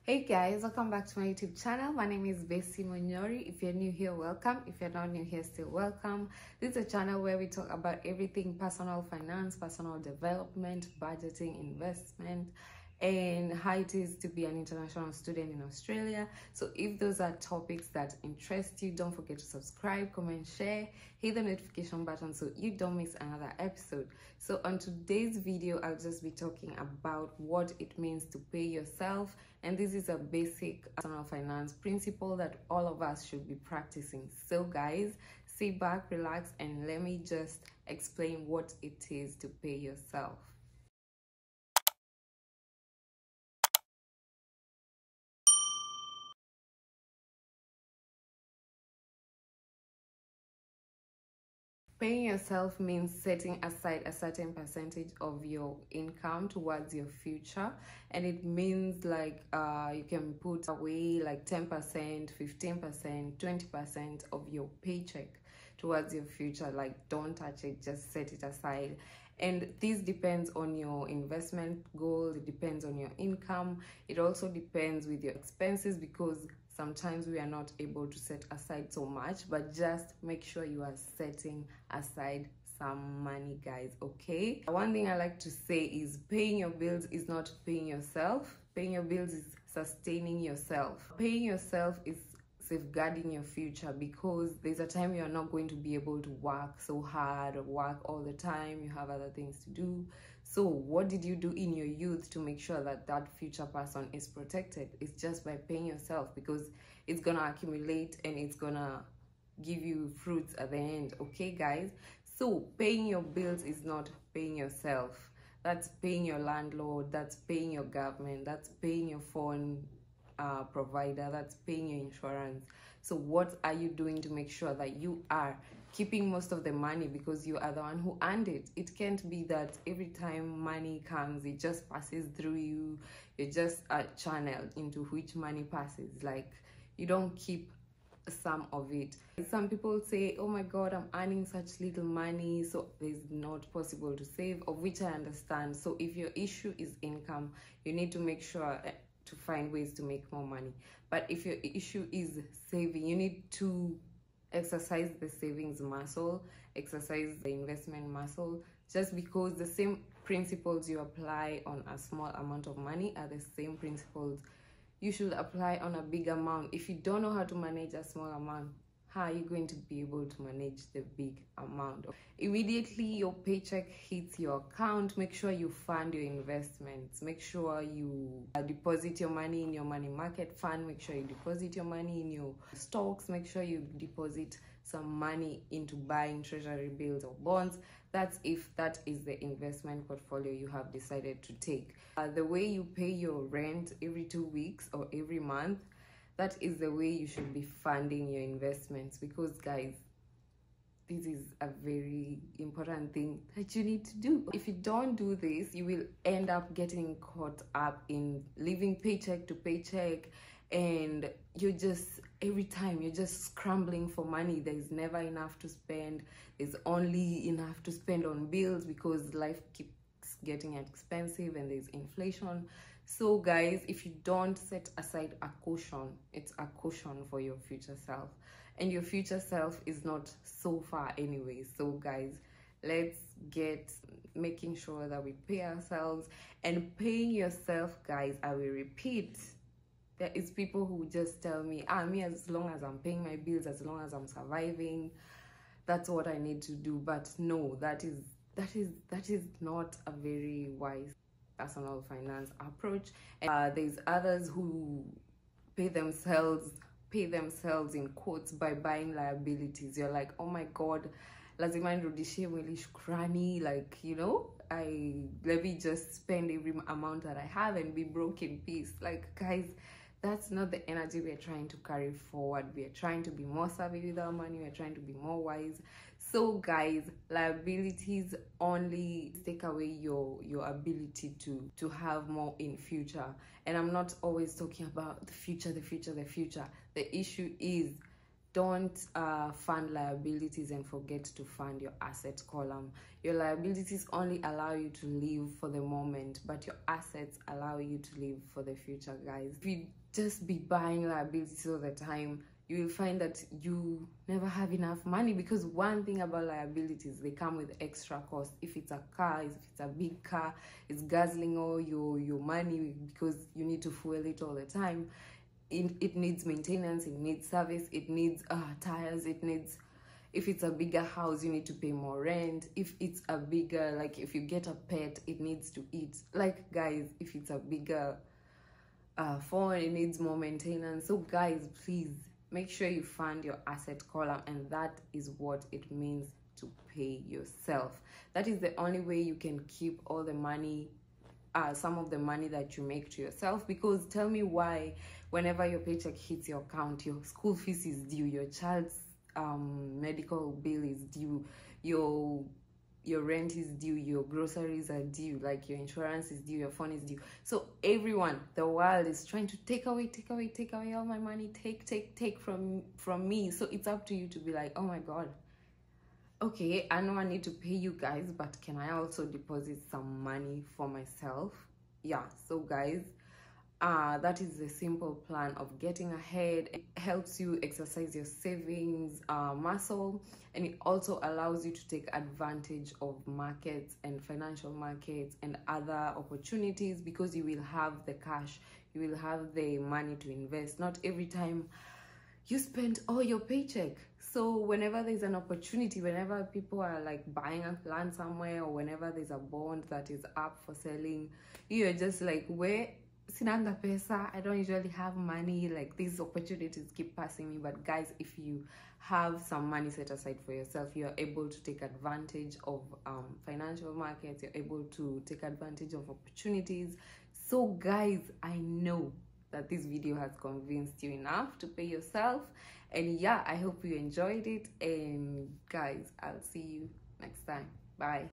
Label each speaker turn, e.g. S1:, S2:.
S1: Hey guys, welcome back to my YouTube channel. My name is Bessie Monyori. If you're new here, welcome. If you're not new here, still welcome. This is a channel where we talk about everything personal finance, personal development, budgeting, investment, and how it is to be an international student in Australia. So if those are topics that interest you, don't forget to subscribe, comment, share, hit the notification button so you don't miss another episode. So on today's video, I'll just be talking about what it means to pay yourself, and this is a basic personal finance principle that all of us should be practicing. So guys, sit back, relax, and let me just explain what it is to pay yourself. Paying yourself means setting aside a certain percentage of your income towards your future, and it means like you can put away like 10%, 15%, 20% of your paycheck towards your future. Like, don't touch it, just set it aside. And this depends on your investment goal, it depends on your income, it also depends with your expenses, because sometimes we are not able to set aside so much, but just make sure you are setting aside some money, guys. Okay, one thing I like to say is paying your bills is not paying yourself. Paying your bills is sustaining yourself. Paying yourself is safeguarding your future, because there's a time you're not going to be able to work so hard or work all the time. You have other things to do. So what did you do in your youth to make sure that that future person is protected? It's just by paying yourself, because it's gonna accumulate and it's gonna give you fruits at the end. Okay guys, so paying your bills is not paying yourself. That's paying your landlord, that's paying your government, that's paying your phone provider, that's paying your insurance. So what are you doing to make sure that you are keeping most of the money, because you are the one who earned it? It can't be that every time money comes, it just passes through you. You're just a channel into which money passes. Like, you don't keep some of it. Some people say, oh my god, I'm earning such little money, so it's not possible to save, of which I understand. So if your issue is income, you need to make sure to find ways to make more money. But if your issue is saving, you need to exercise the savings muscle, exercise the investment muscle, just because the same principles you apply on a small amount of money are the same principles you should apply on a big amount. If you don't know how to manage a small amount, how are you going to be able to manage the big amount? Immediately your paycheck hits your account, make sure you fund your investments. Make sure you deposit your money in your money market fund. Make sure you deposit your money in your stocks. Make sure you deposit some money into buying treasury bills or bonds. That's if that is the investment portfolio you have decided to take. The way you pay your rent every 2 weeks or every month, that is the way you should be funding your investments. Because guys, this is a very important thing that you need to do. If you don't do this, you will end up getting caught up in living paycheck to paycheck, and you're just, every time you're just scrambling for money. There's never enough to spend. There's only enough to spend on bills, because life keeps getting expensive and there's inflation. So guys, if you don't set aside a cushion, it's a cushion for your future self, and your future self is not so far anyway. So guys, let's get making sure that we pay ourselves. And paying yourself, guys, I will repeat, there is people who just tell me, me, as long as I'm paying my bills, as long as I'm surviving, that's what I need to do. But no, that is not a very wise personal finance approach. There's others who pay themselves in quotes by buying liabilities. You're like, oh my god, lazima nirudishie mwili shukrani, like, you know, let me just spend every amount that I have and be broke in peace. Like guys, that's not the energy we are trying to carry forward. We are trying to be more savvy with our money. We are trying to be more wise. So guys, liabilities only take away your ability to have more in future. And I'm not always talking about the future. The issue is don't fund liabilities and forget to fund your asset column. Your liabilities only allow you to live for the moment, but your assets allow you to live for the future, guys. If you just be buying liabilities all the time, you will find that you never have enough money, because one thing about liabilities, they come with extra cost. If it's a car, if it's a big car, it's guzzling all your money because you need to fuel it all the time. It needs maintenance, it needs service, it needs tires, it needs, if it's a bigger house, you need to pay more rent. If it's a bigger, like if you get a pet, it needs to eat. Like, guys, if it's a bigger phone, it needs more maintenance. So guys, please make sure you fund your asset column, and that is what it means to pay yourself. That is the only way you can keep all the money, some of the money that you make to yourself. Because tell me why, whenever your paycheck hits your account, your school fees is due, your child's medical bill is due, your rent is due, your groceries are due, like your insurance is due, your phone is due. So everyone, the world is trying to take away all my money, take from me. So it's up to you to be like, oh my god, okay, I know I need to pay you guys, but can I also deposit some money for myself? Yeah, so guys, that is the simple plan of getting ahead. It helps you exercise your savings muscle, and it also allows you to take advantage of markets and financial markets and other opportunities, because you will have the cash, you will have the money to invest. Not every time you spend all your paycheck. So whenever there's an opportunity, whenever people are like buying a land somewhere, or whenever there's a bond that is up for selling, you're just like, where sinanga pesa, I don't usually have money, like these opportunities keep passing me. But guys, if you have some money set aside for yourself, you're able to take advantage of financial markets, you're able to take advantage of opportunities. So guys, I know that this video has convinced you enough to pay yourself. And yeah, I hope you enjoyed it. And guys, I'll see you next time. Bye.